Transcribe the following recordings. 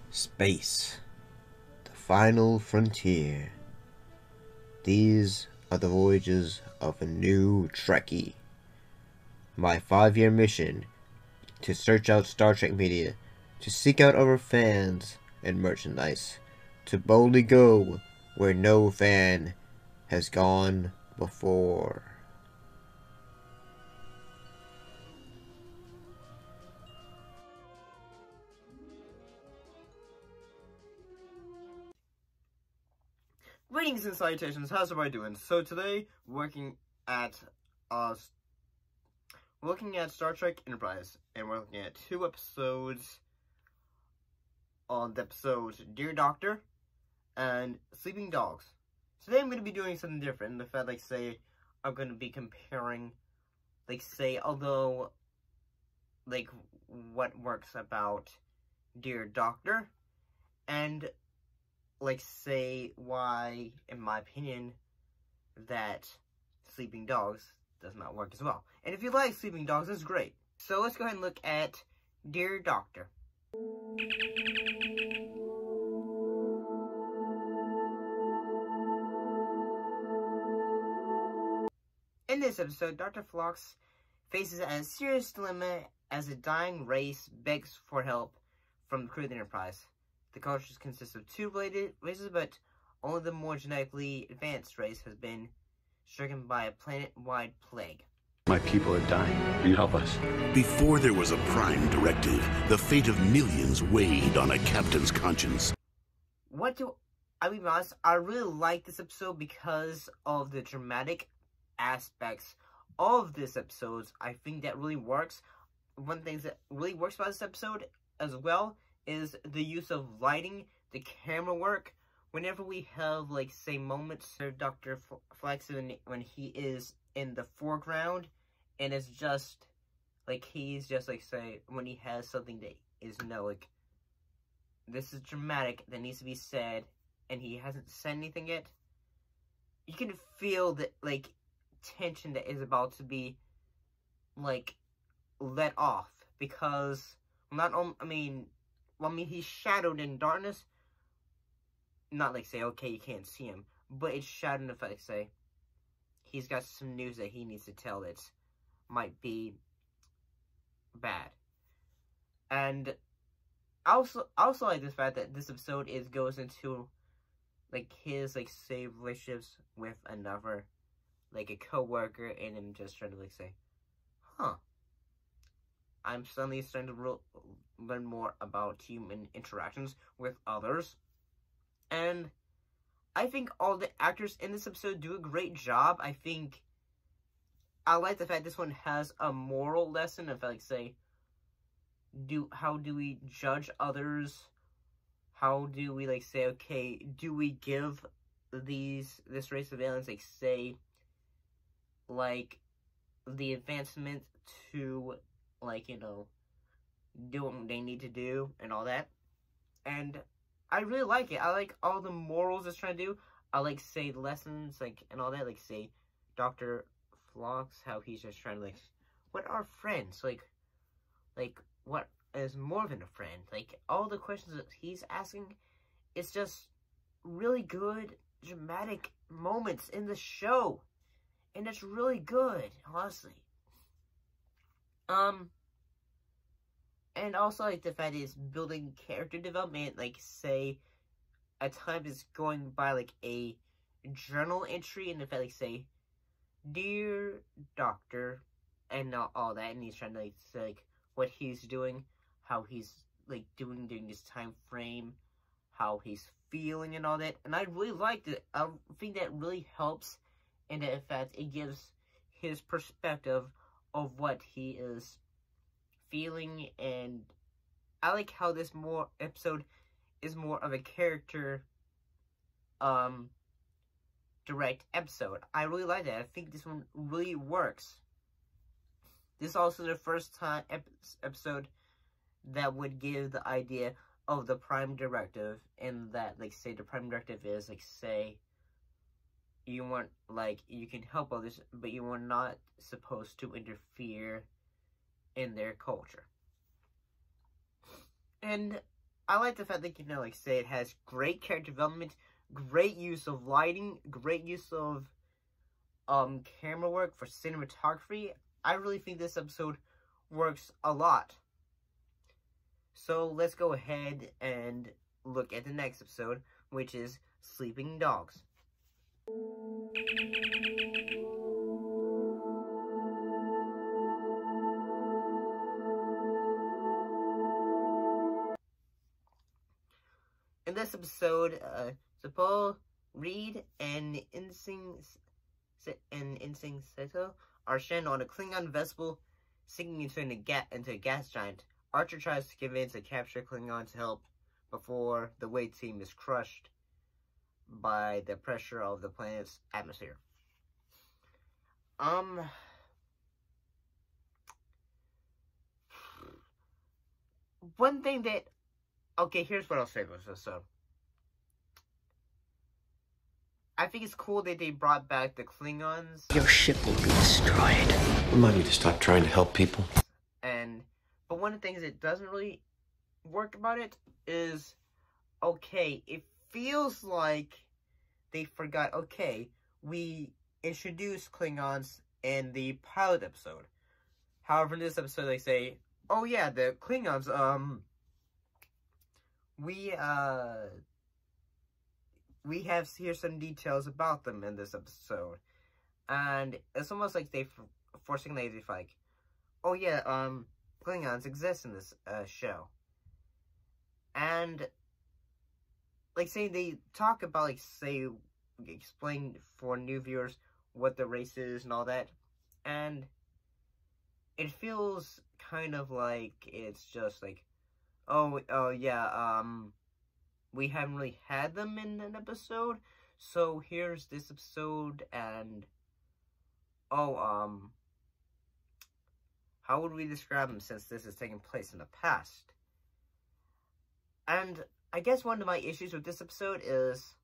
Space, the final frontier. These are the voyages of a new Trekkie. My 5-year mission to search out Star Trek media, to seek out our fans and merchandise, to boldly go where no fan has gone before. Greetings and salutations, how's everybody doing? So today, at uh we're looking at Star Trek Enterprise, and we're looking at 2 episodes on the episodes Dear Doctor and Sleeping Dogs. Today I'm going to be doing something different in the fact, I'm going to be comparing, what works about Dear Doctor, and why, in my opinion, that Sleeping Dogs does not work as well. And if you like Sleeping Dogs, it's great. So let's go ahead and look at Dear Doctor. In this episode, Dr. Phlox faces a serious dilemma as a dying race begs for help from the crew of the Enterprise. The cultures consist of 2 related races, but only the more genetically advanced race has been stricken by a planet-wide plague. My people are dying. Will you help us? Before there was a prime directive, the fate of millions weighed on a captain's conscience. I'll be honest, I really like this episode because of the dramatic aspects of this episode. I think that really works. One thing that really works about this episode as well is the use of lighting, the camera work. Whenever we have, moments of Dr. Flex when he is in the foreground, and it's just, he's just, when he has something that is, this is dramatic, that needs to be said, and he hasn't said anything yet, you can feel that, tension that is about to be, let off, because, he's shadowed in darkness. Not okay, you can't see him, but it's shadowed in the fact, he's got some news that he needs to tell that might be bad. And I also like the fact that this episode goes into, his, relationships with another, a co-worker, and him just trying to, huh. I'm suddenly starting to learn more about human interactions with others. And I think all the actors in this episode do a great job. I like the fact this one has a moral lesson of, how do we judge others? How do we, okay, do we give this race of aliens, the advancement to, do what they need to do and all that. And I really like it. I like all the morals it's trying to do. I like, the lessons, and all that. Dr. Phlox, how he's just trying to, what are friends? What is more than a friend? All the questions that he's asking, it's just really good, dramatic moments in the show. And it's really good, honestly. And also, the fact is building character development, at times it's going by, a journal entry, and the fact, Dear Doctor, and all that, and he's trying to, say, what he's doing, how he's, doing during this time frame, how he's feeling and all that, and I really liked it. I think that really helps, and in fact, it gives his perspective of what he is feeling, and I like how this episode is more of a character direct episode. I really like that. I think this one really works. This is also the first time episode that would give the idea of the prime directive, and that, say, the prime directive is, say, you want, you can help others, but you are not supposed to interfere in their culture. And I like the fact that, you know, like, say, it has great character development, great use of lighting, great use of, camera work for cinematography. I really think this episode works a lot. So, let's go ahead and look at the next episode, which is Sleeping Dogs. In this episode, Sapol, Reed, and Insing Seto are stranded on a Klingon vessel sinking into a gas giant. Archer tries to convince a captured Klingon to help before the Wade team is crushed by the pressure of the planet's atmosphere. One thing that... Okay, here's what I'll say about this. So, I think it's cool that they brought back the Klingons. Your ship will be destroyed. Remind me to stop trying to help people. But one of the things that doesn't really work about it is, okay, it feels like they forgot, okay, we introduced Klingons in the pilot episode. However, in this episode, they say, oh yeah, the Klingons, we have here some details about them in this episode. And it's almost like they forcing lazy like, oh yeah, Klingons exist in this show. And like, say they talk about, like, say, explain for new viewers what the race is and all that, and it feels kind of like it's just like, oh yeah, we haven't really had them in an episode, so here's this episode, and how would we describe them since this is taking place in the past? And I guess one of my issues with this episode is,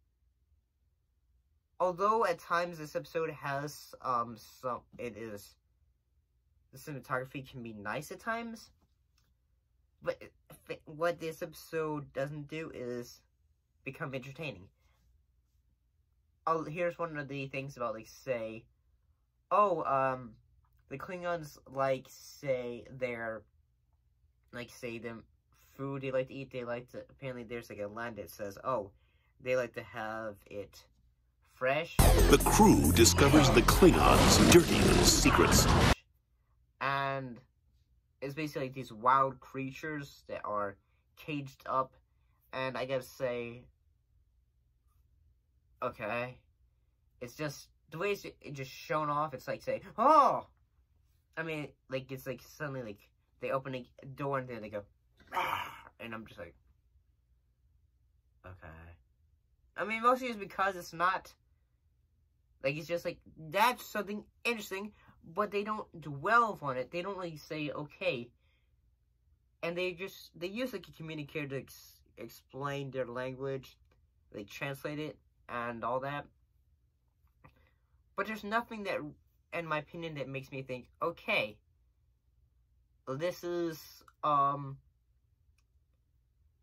although at times this episode has, the cinematography can be nice at times, but what this episode doesn't do is become entertaining. Here's one of the things about, like, say, the Klingons, like, say, the food they like to eat, apparently there's, like, a line that says, oh, they like to have it fresh. The crew discovers the Klingons' dirty little secrets. And it's basically like these wild creatures that are caged up, and I gotta say, okay, it's just, the way it's just shown off, it's like, say, oh! I mean, like, it's like, suddenly, like, they open a door and then they go, ah! And I'm just like, okay. I mean, mostly it's because it's not, like, it's just like, that's something interesting, but they don't dwell on it. They don't really say, okay. And they use, like, a communicator to explain their language. They translate it and all that. But there's nothing that, in my opinion, that makes me think, okay, this is,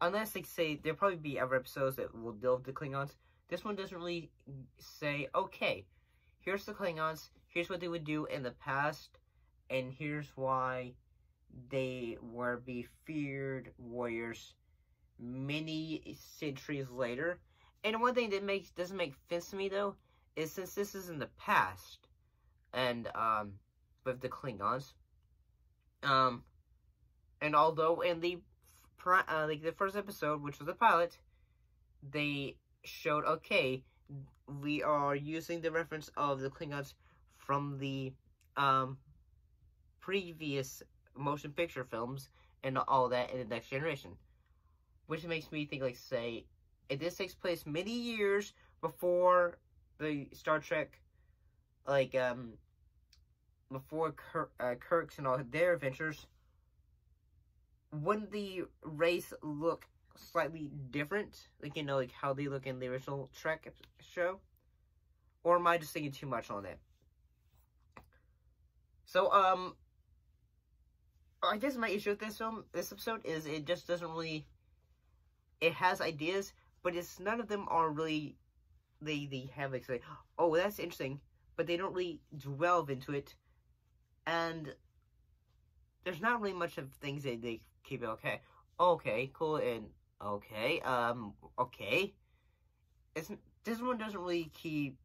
unless, like, say, there'll probably be other episodes that will deal with the Klingons. This one doesn't really say, okay, here's the Klingons, here's what they would do in the past, and here's why they were be feared warriors many centuries later. And one thing that doesn't make sense to me, though, is since this is in the past, and, with the Klingons, and although in the, like, the first episode, which was the pilot, they showed, okay, we are using the reference of the Klingons from the, previous motion picture films and all that in the Next Generation. Which makes me think, like, say, if this takes place many years before the Star Trek, like, before Kirk's and all their adventures, wouldn't the race look slightly different? Like, you know, like how they look in the original Trek show? Or am I just thinking too much on that? So, I guess my issue with this episode, is it just doesn't really it has ideas, but it's none of them are really, they have like say, oh, that's interesting, but they don't really delve into it, and there's not really much of things that they keep it okay, cool, and okay, okay. This one doesn't really keep,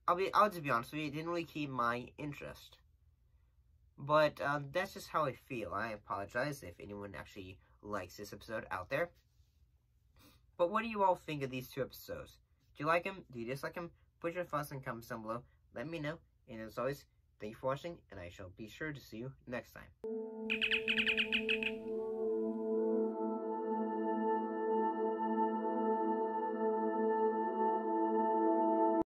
I'll just be honest with you, it didn't really keep my interest. But, that's just how I feel. I apologize if anyone actually likes this episode out there. But what do you all think of these 2 episodes? Do you like them? Do you dislike them? Put your thoughts in the comments down below. Let me know. And as always, thank you for watching, and I shall be sure to see you next time.